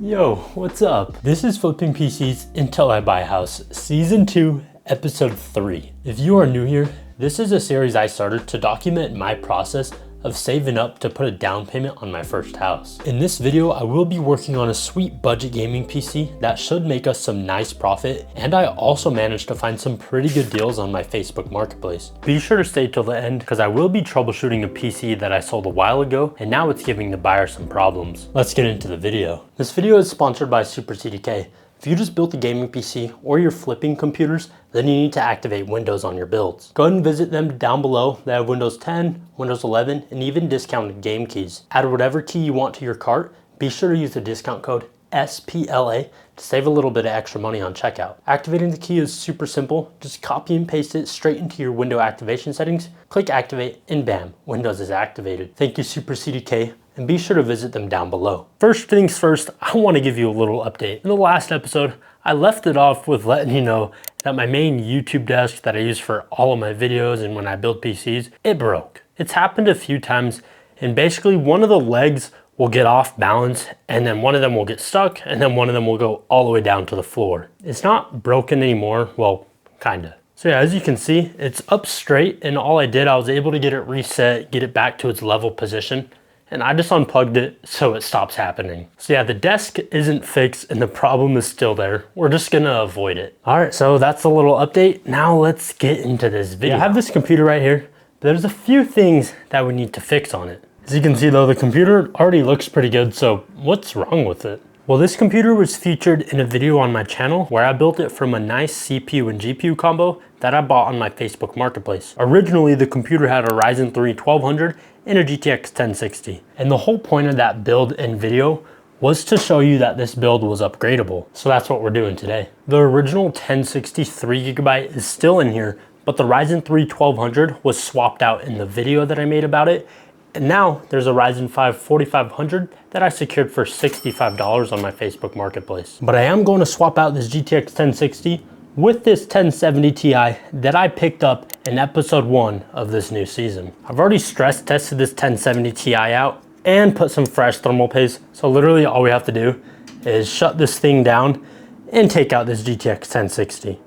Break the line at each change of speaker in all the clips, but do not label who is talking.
Yo, what's up? This is Flipping PCs Until I Buy a House, Season 2, Episode 3. If you are new here, this is a series I started to document my process of saving up to put a down payment on my first house. In this video, I will be working on a sweet budget gaming PC that should make us some nice profit, and I also managed to find some pretty good deals on my Facebook Marketplace. Be sure to stay till the end because I will be troubleshooting a PC that I sold a while ago, and now it's giving the buyer some problems. Let's get into the video. This video is sponsored by PC2H. If you just built a gaming PC or you're flipping computers, then you need to activate Windows on your builds. Go ahead and visit them down below. They have Windows 10, Windows 11, and even discounted game keys. Add whatever key you want to your cart. Be sure to use the discount code SPLA to save a little bit of extra money on checkout. Activating the key is super simple. Just copy and paste it straight into your window activation settings. Click activate and bam, Windows is activated. Thank you Super CDK. And be sure to visit them down below. First things first, I want to give you a little update. In the last episode, I left it off with letting you know that my main YouTube desk that I use for all of my videos and when I build PCs, it broke. It's happened a few times, and basically one of the legs will get off balance, and then one of them will get stuck, and then one of them will go all the way down to the floor. It's not broken anymore, well, kinda. So yeah, as you can see, it's up straight, and all I did, I was able to get it reset, get it back to its level position, and I just unplugged it so it stops happening. So yeah, the desk isn't fixed and the problem is still there. We're just gonna avoid it. All right, so that's a little update. Now let's get into this video. I have this computer right here, but there's a few things that we need to fix on it. As you can see though, the computer already looks pretty good, so what's wrong with it? Well, this computer was featured in a video on my channel where I built it from a nice CPU and GPU combo that I bought on my Facebook Marketplace. Originally, the computer had a Ryzen 3 1200 and a GTX 1060. And the whole point of that build and video was to show you that this build was upgradable. So that's what we're doing today. The original 1060 3GB is still in here, but the Ryzen 3 1200 was swapped out in the video that I made about it. And now there's a Ryzen 5 4500 that I secured for $65 on my Facebook Marketplace. But I am going to swap out this GTX 1060 with this 1070 Ti that I picked up in episode 1 of this new season. I've already stress tested this 1070 Ti out and put some fresh thermal paste. So literally all we have to do is shut this thing down and take out this GTX 1060.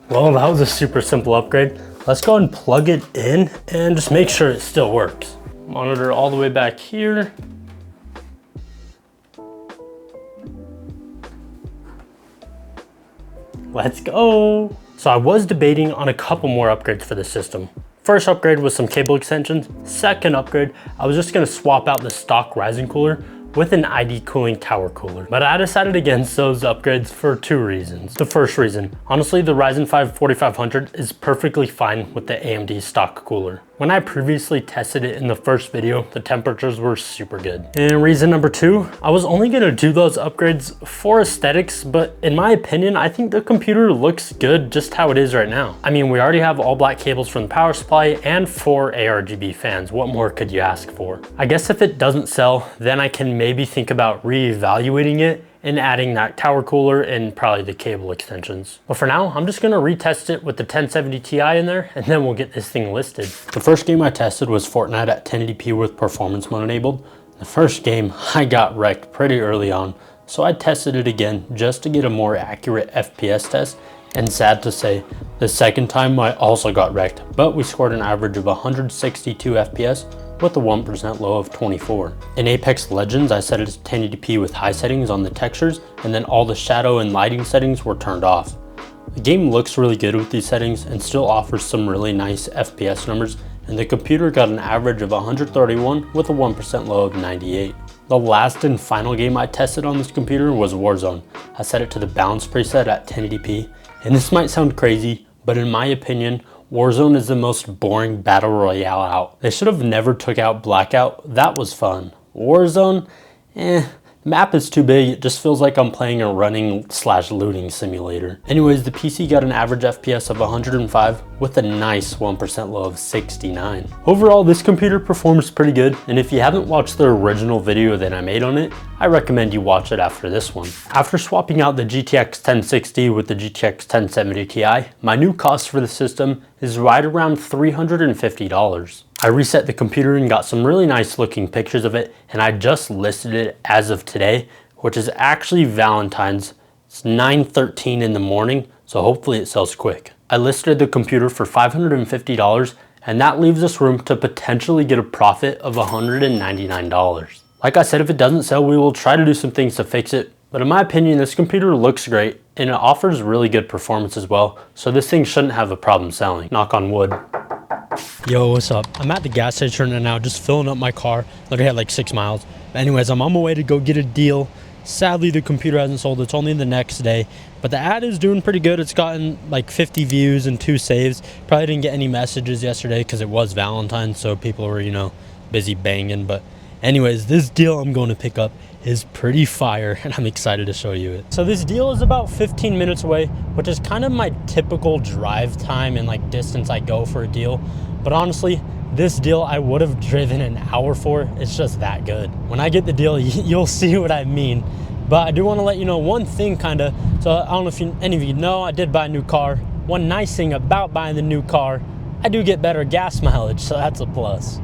Well, that was a super simple upgrade. Let's go and plug it in and just make sure it still works. Monitor all the way back here. Let's go. So I was debating on a couple more upgrades for the system. First upgrade was some cable extensions. Second upgrade, I was just gonna swap out the stock Ryzen cooler with an ID cooling tower cooler. But I decided against those upgrades for two reasons. The first reason, honestly, the Ryzen 5 4500 is perfectly fine with the AMD stock cooler. When I previously tested it in the first video, the temperatures were super good. And reason number two, I was only gonna do those upgrades for aesthetics, but in my opinion, I think the computer looks good just how it is right now. I mean, we already have all black cables from the power supply and 4 ARGB fans. What more could you ask for? I guess if it doesn't sell, then I can maybe think about reevaluating it and adding that tower cooler and probably the cable extensions. But for now, I'm just gonna retest it with the 1070 Ti in there, and then we'll get this thing listed. The first game I tested was Fortnite at 1080p with performance mode enabled. The first game, I got wrecked pretty early on, so I tested it again just to get a more accurate FPS test, and sad to say, the second time I also got wrecked, but we scored an average of 162 FPS with a 1% low of 24. In Apex Legends, I set it as 1080p with high settings on the textures, and then all the shadow and lighting settings were turned off. The game looks really good with these settings and still offers some really nice FPS numbers, and the computer got an average of 131 with a 1% low of 98. The last and final game I tested on this computer was Warzone. I set it to the balance preset at 1080p, and this might sound crazy, but in my opinion, Warzone is the most boring battle royale out. They should have never took out Blackout. That was fun. Warzone, The map is too big, it just feels like I'm playing a running / looting simulator. Anyways, the PC got an average FPS of 105 with a nice 1% low of 69. Overall, this computer performs pretty good, and if you haven't watched the original video that I made on it, I recommend you watch it after this one. After swapping out the GTX 1060 with the GTX 1070 Ti, my new cost for the system is right around $350. I reset the computer and got some really nice looking pictures of it, and I just listed it as of today, which is actually Valentine's. It's 9:13 in the morning, so hopefully it sells quick. I listed the computer for $550, and that leaves us room to potentially get a profit of $199. Like I said, if it doesn't sell, we will try to do some things to fix it, but in my opinion, this computer looks great, and it offers really good performance as well, so this thing shouldn't have a problem selling. Knock on wood. Yo, what's up? I'm at the gas station right now, just filling up my car. Literally had like 6 miles. But anyways, I'm on my way to go get a deal. Sadly, the computer hasn't sold. It's only the next day. But the ad is doing pretty good. It's gotten like 50 views and 2 saves. Probably didn't get any messages yesterday because it was Valentine's, so people were, you know, busy banging. But anyways, this deal I'm going to pick up is pretty fire, and I'm excited to show you it. So this deal is about 15 minutes away, which is kind of my typical drive time and like distance I go for a deal. But honestly, this deal I would have driven an hour for. It's just that good. When I get the deal, you'll see what I mean. But I do want to let you know one thing kinda. So I don't know if any of you know, I did buy a new car. One nice thing about buying the new car, I do get better gas mileage, so that's a plus.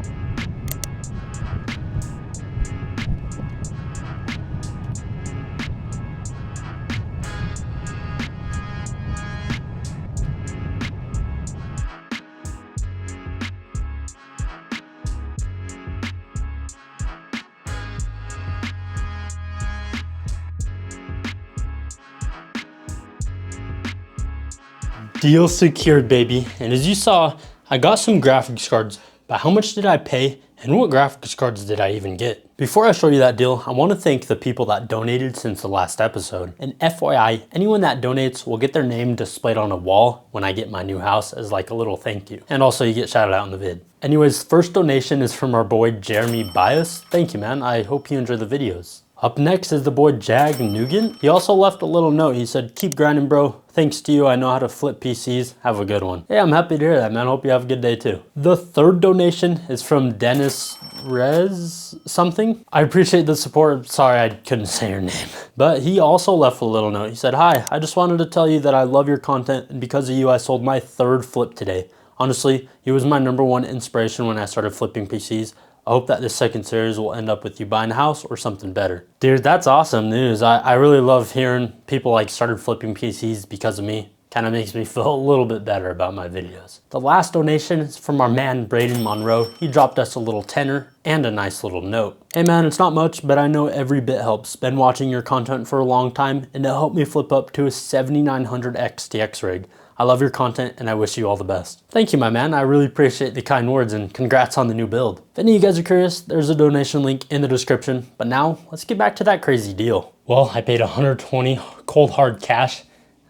Deal secured, baby. And as you saw, I got some graphics cards, but how much did I pay and what graphics cards did I even get? Before I show you that deal, I want to thank the people that donated since the last episode. And FYI, anyone that donates will get their name displayed on a wall when I get my new house as like a little thank you. And also you get shouted out in the vid. Anyways, first donation is from our boy Jeremy Bias. Thank you, man. I hope you enjoy the videos. Up next is the boy Jag Nugent. He also left a little note. He said, "Keep grinding, bro. Thanks to you, I know how to flip PCs. Have a good one." Hey, I'm happy to hear that, man. Hope you have a good day too. The third donation is from Dennis Rez something. I appreciate the support. Sorry, I couldn't say your name. But he also left a little note. He said, "Hi, I just wanted to tell you that I love your content, and because of you, I sold my 3rd flip today. Honestly, he was my #1 inspiration when I started flipping PCs. I hope that this 2nd series will end up with you buying a house or something better." Dude, that's awesome news. I really love hearing people like started flipping PCs because of me. Kind of makes me feel a little bit better about my videos. The last donation is from our man Braden Monroe. He dropped us a little tenner and a nice little note. "Hey man, it's not much, but I know every bit helps. Been watching your content for a long time, and it helped me flip up to a 7900 XTX rig. I love your content and I wish you all the best." Thank you, my man. I really appreciate the kind words and congrats on the new build. If any of you guys are curious, there's a donation link in the description. But now let's get back to that crazy deal. Well, I paid $120 cold hard cash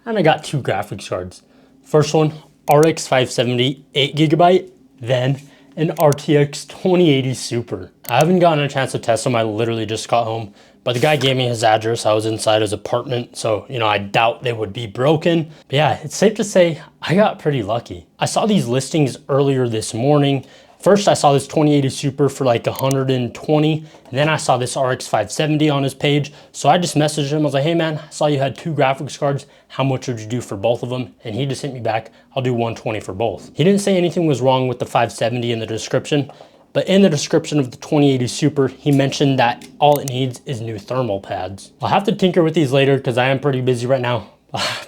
and I got 2 graphics cards. First one, RX 570 8GB, then an RTX 2080 Super. I haven't gotten a chance to test them. I literally just got home. But the guy gave me his address. I was inside his apartment, so, you know, I doubt they would be broken. But yeah, it's safe to say I got pretty lucky. I saw these listings earlier this morning. First, I saw this 2080 Super for like 120, and then I saw this RX 570 on his page. So I just messaged him. I was like, "Hey man, I saw you had 2 graphics cards. How much would you do for both of them?" And he just hit me back, "I'll do 120 for both." He didn't say anything was wrong with the 570 in the description. But in the description of the 2080 Super, he mentioned that all it needs is new thermal pads. I'll have to tinker with these later because I am pretty busy right now.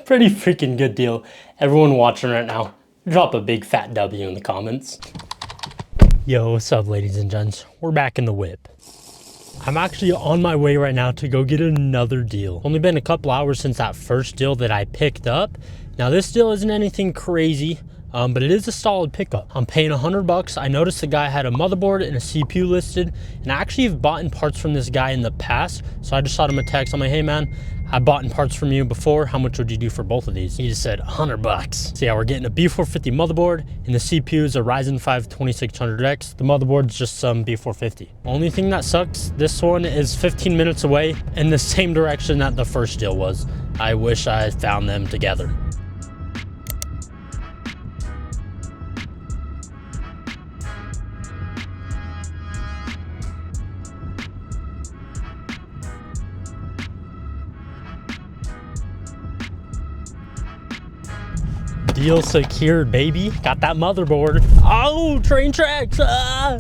Pretty freaking good deal. Everyone watching right now, drop a big fat W in the comments. Yo, what's up, ladies and gents? We're back in the whip. I'm actually on my way right now to go get another deal. Only been a couple hours since that first deal that I picked up. Now this deal isn't anything crazy. but it is a solid pickup. I'm paying $100. I noticed the guy had a motherboard and a CPU listed, and I actually have bought in parts from this guy in the past. So I just shot him a text. I'm like, hey man, I bought in parts from you before. How much would you do for both of these? He just said $100. So yeah, we're getting a B450 motherboard, and the CPU is a Ryzen 5 2600X. The motherboard's just some B450. Only thing that sucks, this one is 15 minutes away in the same direction that the first deal was. I wish I had found them together. Deal secured, baby. Got that motherboard. Oh, train tracks. Ah.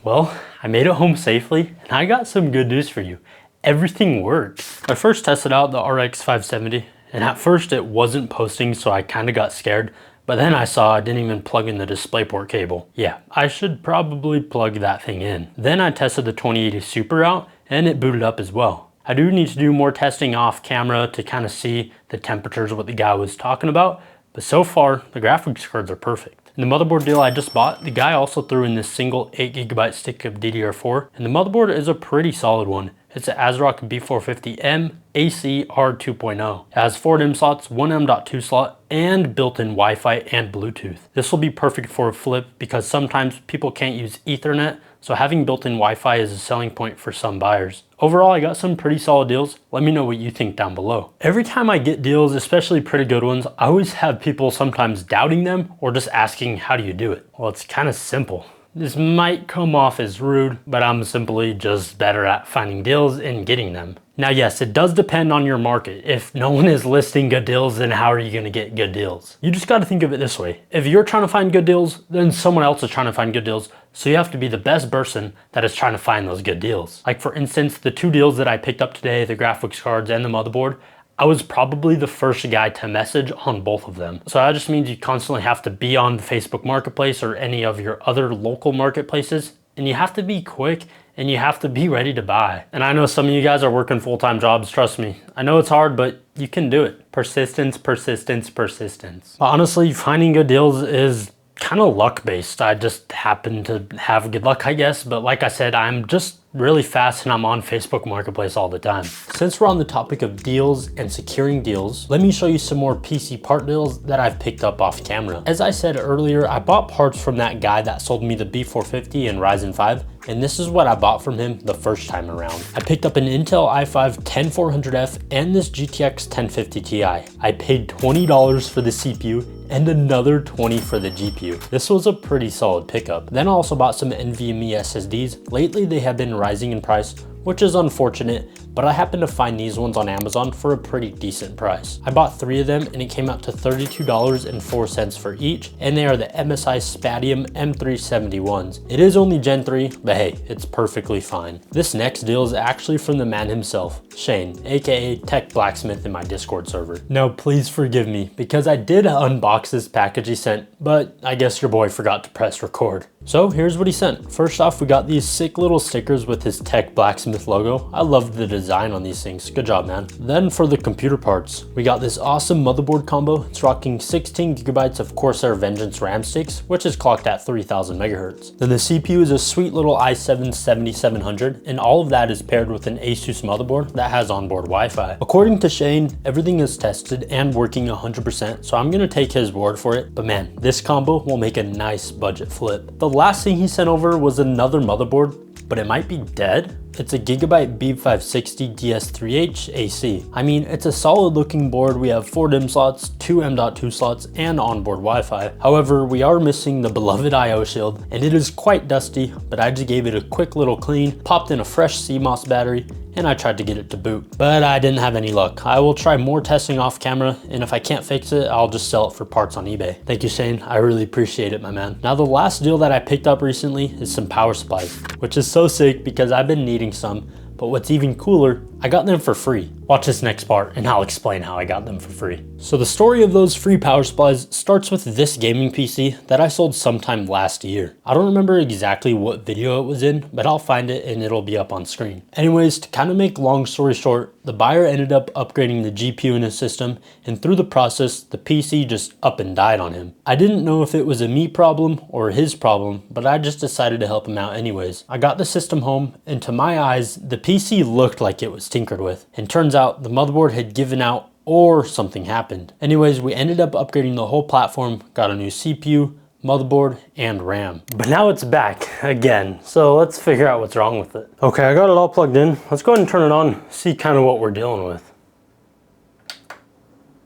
Well, I made it home safely, and I got some good news for you. Everything worked. I first tested out the RX 570, and at first it wasn't posting, so I kind of got scared. But then I saw I didn't even plug in the DisplayPort cable. Yeah, I should probably plug that thing in. Then I tested the 2080 Super out, and it booted up as well. I do need to do more testing off camera to kind of see the temperatures, what the guy was talking about. But so far, the graphics cards are perfect. In the motherboard deal I just bought, the guy also threw in this single 8GB stick of DDR4, and the motherboard is a pretty solid one. It's an ASRock B450M AC R2.0. It has 4 DIMM slots, 1 M.2 slot, and built-in Wi-Fi and Bluetooth. This will be perfect for a flip because sometimes people can't use Ethernet, so having built-in Wi-Fi is a selling point for some buyers. Overall, I got some pretty solid deals. Let me know what you think down below. Every time I get deals, especially pretty good ones, I always have people sometimes doubting them or just asking, how do you do it? Well, it's kind of simple. This might come off as rude, but I'm simply just better at finding deals and getting them. Now, yes, it does depend on your market. If no one is listing good deals, then how are you gonna get good deals? You just gotta think of it this way. If you're trying to find good deals, then someone else is trying to find good deals. So you have to be the best person that is trying to find those good deals. Like for instance, the 2 deals that I picked up today, the graphics cards and the motherboard, I was probably the first guy to message on both of them. So that just means you constantly have to be on the Facebook Marketplace or any of your other local marketplaces, and you have to be quick and you have to be ready to buy. And I know some of you guys are working full-time jobs, trust me. I know it's hard, but you can do it. Persistence, persistence, persistence. But honestly, finding good deals is kind of luck-based. I just happen to have good luck, I guess. But like I said, I'm just really fast and I'm on Facebook Marketplace all the time. Since we're on the topic of deals and securing deals, let me show you some more PC part deals that I've picked up off camera. As I said earlier, I bought parts from that guy that sold me the B450 and Ryzen 5, and this is what I bought from him the first time around. I picked up an Intel i5 10400F and this GTX 1050 Ti. I paid $20 for the CPU and another $20 for the GPU. This was a pretty solid pickup. Then I also bought some NVMe SSDs. Lately they have been rising in price, which is unfortunate, but I happened to find these ones on Amazon for a pretty decent price. I bought 3 of them and it came out to $32.04 for each, and they are the MSI Spatium M371s. It is only Gen 3, but hey, it's perfectly fine. This next deal is actually from the man himself, Shane, aka Tech Blacksmith in my Discord server. Now please forgive me, because I did unbox this package he sent, but I guess your boy forgot to press record. So here's what he sent. First off, we got these sick little stickers with his Tech Blacksmith logo. I love the design on these things. Good job, man. Then for the computer parts, we got this awesome motherboard combo. It's rocking 16 gigabytes of Corsair Vengeance RAM sticks, which is clocked at 3000 megahertz. Then the CPU is a sweet little i7 7700, and all of that is paired with an Asus motherboard that has onboard Wi-Fi. According to Shane, everything is tested and working 100%, so I'm gonna take his word for it. But man, this combo will make a nice budget flip. The last thing he sent over was another motherboard, but it might be dead. It's a Gigabyte B560 DS3H AC. I mean, it's a solid looking board. We have 4 DIMM slots, 2 M.2 slots, and onboard Wi-Fi. However, we are missing the beloved IO shield, and it is quite dusty, but I just gave it a quick little clean, popped in a fresh CMOS battery, and I tried to get it to boot, but I didn't have any luck. I will try more testing off camera, and if I can't fix it, I'll just sell it for parts on eBay. Thank you, Shane. I really appreciate it, my man. Now, the last deal that I picked up recently is some power supplies, which is so sick because I've been needing some, but what's even cooler, I got them for free. Watch this next part and I'll explain how I got them for free. So the story of those free power supplies starts with this gaming PC that I sold sometime last year. I don't remember exactly what video it was in, but I'll find it and it'll be up on screen. Anyways, to kind of make long story short, the buyer ended up upgrading the GPU in his system, and through the process, the PC just up and died on him. I didn't know if it was a me problem or his problem, but I just decided to help him out anyways. I got the system home, and to my eyes, the PC looked like it was tinkered with, and turns out the motherboard had given out or something happened. Anyways, we ended up upgrading the whole platform, got a new CPU, motherboard, and RAM. But now it's back again, so let's figure out what's wrong with it. Okay, I got it all plugged in. Let's go ahead and turn it on, see kind of what we're dealing with.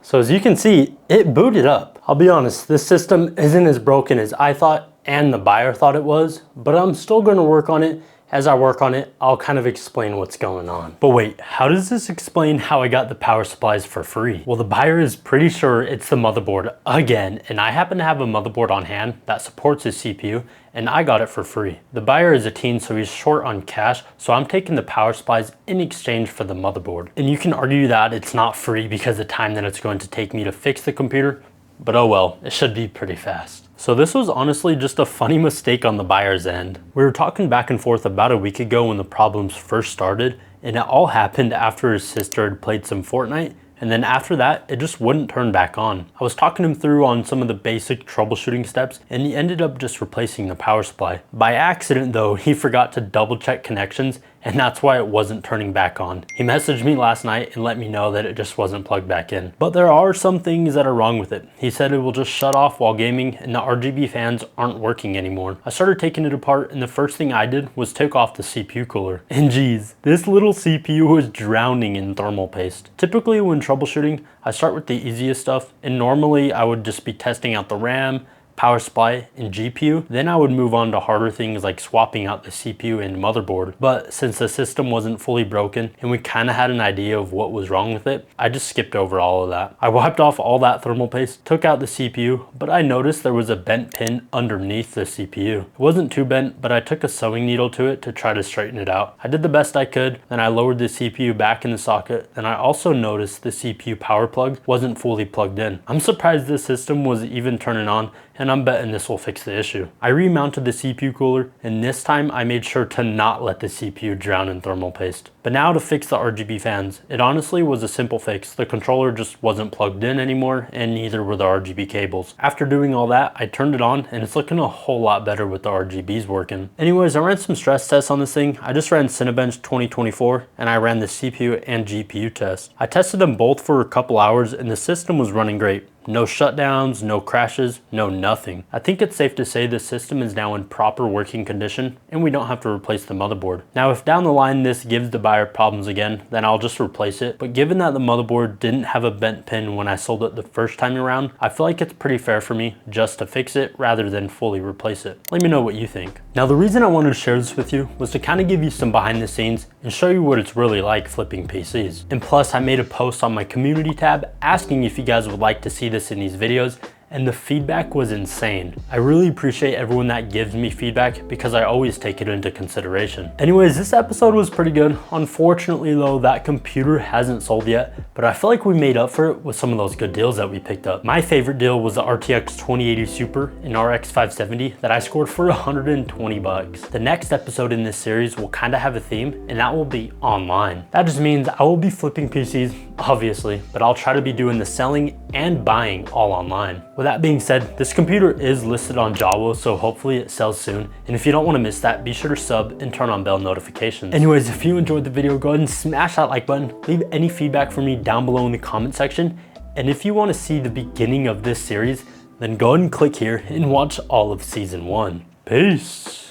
So as you can see, it booted up. I'll be honest, this system isn't as broken as I thought and the buyer thought it was, but I'm still gonna work on it. As I work on it, I'll kind of explain what's going on. But wait, how does this explain how I got the power supplies for free? Well, the buyer is pretty sure it's the motherboard again, and I happen to have a motherboard on hand that supports his CPU, and I got it for free. The buyer is a teen, so he's short on cash, so I'm taking the power supplies in exchange for the motherboard. And you can argue that it's not free because of the time that it's going to take me to fix the computer, but oh well, it should be pretty fast. So this was honestly just a funny mistake on the buyer's end. We were talking back and forth about a week ago when the problems first started, and it all happened after his sister had played some Fortnite, and then after that, it just wouldn't turn back on. I was talking him through on some of the basic troubleshooting steps, and he ended up just replacing the power supply. By accident though, he forgot to double check connections, and that's why it wasn't turning back on. He messaged me last night and let me know that it just wasn't plugged back in. But there are some things that are wrong with it. He said it will just shut off while gaming and the RGB fans aren't working anymore. I started taking it apart, and the first thing I did was take off the CPU cooler. And geez, this little CPU was drowning in thermal paste. Typically when troubleshooting, I start with the easiest stuff, and normally I would just be testing out the RAM, power supply, and GPU. Then I would move on to harder things like swapping out the CPU and motherboard. But since the system wasn't fully broken and we kind of had an idea of what was wrong with it, I just skipped over all of that. I wiped off all that thermal paste, took out the CPU, but I noticed there was a bent pin underneath the CPU. It wasn't too bent, but I took a sewing needle to it to try to straighten it out. I did the best I could, then I lowered the CPU back in the socket, and I also noticed the CPU power plug wasn't fully plugged in. I'm surprised this system was even turning on, and I'm betting this will fix the issue. I remounted the CPU cooler, and this time I made sure to not let the CPU drown in thermal paste. But now to fix the RGB fans, it honestly was a simple fix. The controller just wasn't plugged in anymore, and neither were the RGB cables. After doing all that, I turned it on, and it's looking a whole lot better with the RGBs working. Anyways, I ran some stress tests on this thing. I just ran Cinebench 2024, and I ran the CPU and GPU test. I tested them both for a couple hours, and the system was running great. No shutdowns, no crashes, no nothing. I think it's safe to say the system is now in proper working condition, and we don't have to replace the motherboard. Now, if down the line this gives the buyer problems again, then I'll just replace it. But given that the motherboard didn't have a bent pin when I sold it the first time around, I feel like it's pretty fair for me just to fix it rather than fully replace it. Let me know what you think. Now, the reason I wanted to share this with you was to kind of give you some behind the scenes and show you what it's really like flipping PCs. And plus, I made a post on my community tab asking if you guys would like to see this in these videos, and the feedback was insane. I really appreciate everyone that gives me feedback because I always take it into consideration. Anyways, this episode was pretty good. Unfortunately though, that computer hasn't sold yet, but I feel like we made up for it with some of those good deals that we picked up. My favorite deal was the RTX 2080 Super and RX 570 that I scored for 120 bucks. The next episode in this series will kind of have a theme, and that will be online. That just means I will be flipping PCs, obviously, but I'll try to be doing the selling and buying all online. With that being said, this computer is listed on Jawa, so hopefully it sells soon. And if you don't want to miss that, be sure to sub and turn on bell notifications. Anyways, if you enjoyed the video, go ahead and smash that like button. Leave any feedback for me down below in the comment section. And if you want to see the beginning of this series, then go ahead and click here and watch all of season 1. Peace.